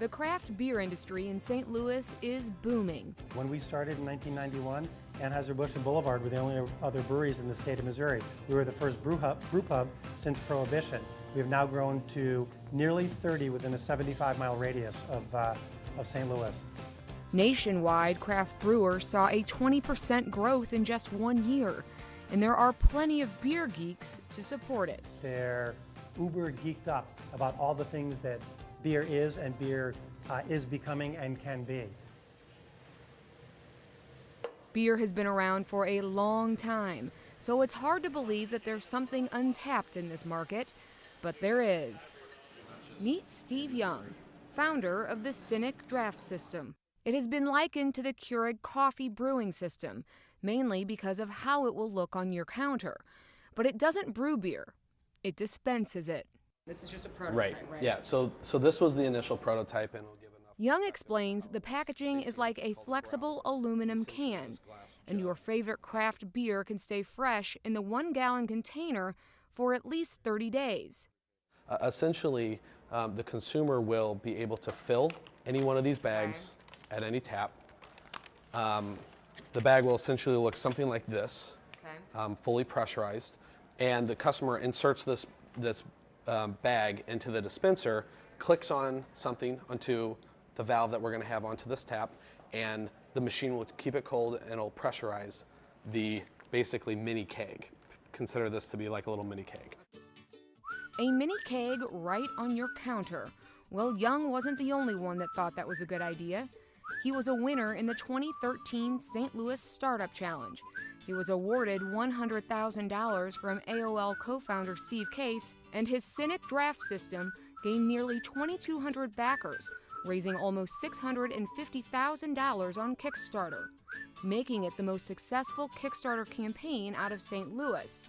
The craft beer industry in St. Louis is booming. When we started in 1991, Anheuser-Busch and Boulevard were the only other breweries in the state of Missouri. We were the first brew pub since Prohibition. We have now grown to nearly 30 within a 75-mile radius of St. Louis. Nationwide, craft brewers saw a 20% growth in just 1 year, and there are plenty of beer geeks to support it. They're uber geeked up about all the things that beer is and beer is becoming and can be. Beer has been around for a long time, so it's hard to believe that there's something untapped in this market, but there is. Meet Steve Young, founder of the Cynic draft system. It has been likened to the Keurig coffee brewing system, mainly because of how it will look on your counter. But it doesn't brew beer, it dispenses it. This is just a prototype, right? Yeah, so this was the initial prototype, and we'll give enough. Young explains the packaging is like a flexible aluminum can, and your favorite craft beer can stay fresh in the 1-gallon container for at least 30 days. Essentially, the consumer will be able to fill any one of these bags at any tap. The bag will essentially look something like this, fully pressurized, and the customer inserts this bag into the dispenser, clicks on something onto the valve that we're going to have onto this tap, and the machine will keep it cold and it'll pressurize the basically mini keg. Consider this to be like a little mini keg. A mini keg right on your counter. Well, Young wasn't the only one that thought that was a good idea. He was a winner in the 2013 St. Louis Startup Challenge. He was awarded $100,000 from AOL co-founder Steve Case, and his Cynic draft system gained nearly 2,200 backers, raising almost $650,000 on Kickstarter, making it the most successful Kickstarter campaign out of St. Louis.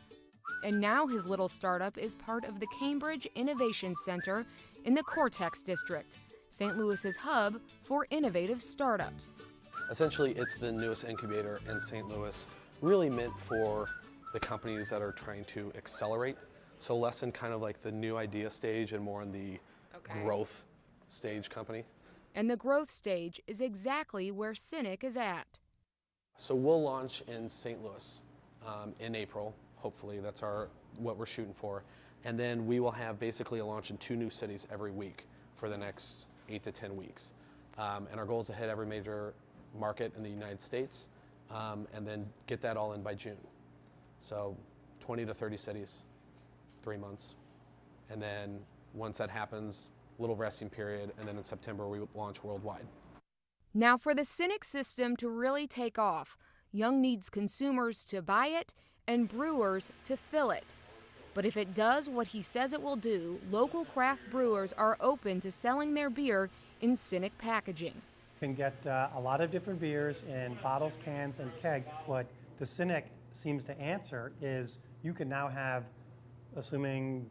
And now his little startup is part of the Cambridge Innovation Center in the Cortex District, St. Louis's hub for innovative startups. Essentially, it's the newest incubator in St. Louis, really meant for the companies that are trying to accelerate. So less in kind of like the new idea stage and more in the growth stage company. And the growth stage is exactly where Cynic is at. So we'll launch in St. Louis in April, hopefully. That's what we're shooting for. And then we will have basically a launch in 2 new cities every week for the next 8 to 10 weeks. And our goal is to hit every major market in the United States and then get that all in by June. So 20 to 30 cities, 3 months. And then once that happens, little resting period, and then in September we launch worldwide. Now for the Cynic system to really take off, Young needs consumers to buy it and brewers to fill it. But if it does what he says it will do, local craft brewers are open to selling their beer in Cynic packaging. You can get a lot of different beers in bottles, cans, and kegs. What the Cynic seems to answer is you can now have, assuming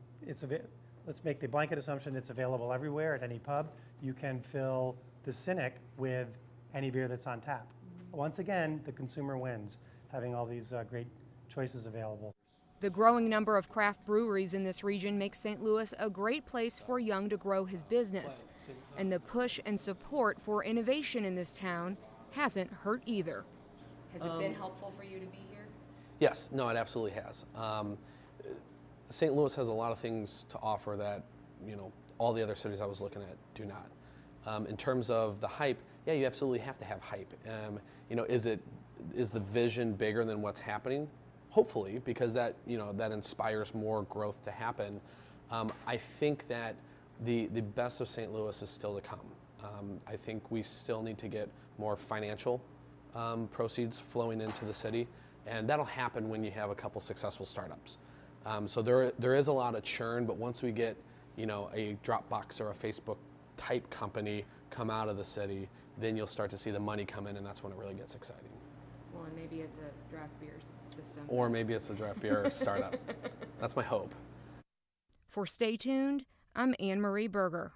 let's make the blanket assumption it's available everywhere at any pub, you can fill the Cynic with any beer that's on tap. Once again, the consumer wins, having all these great choices available. The growing number of craft breweries in this region makes St. Louis a great place for Young to grow his business. And the push and support for innovation in this town hasn't hurt either. Has it been helpful for you to be here? Yes, no, it absolutely has. St. Louis has a lot of things to offer that, all the other cities I was looking at do not. In terms of the hype, yeah, you absolutely have to have hype. Is the vision bigger than what's happening? Hopefully, because that inspires more growth to happen. I think that the best of St. Louis is still to come. I think we still need to get more financial proceeds flowing into the city, and that'll happen when you have a couple successful startups. So there is a lot of churn, but once we get a Dropbox or a Facebook type company come out of the city, then you'll start to see the money come in, and that's when it really gets exciting. Well, and maybe it's a draft beer system. Or maybe it's a draft beer startup. That's my hope. For Stay Tuned, I'm Anne Marie Berger.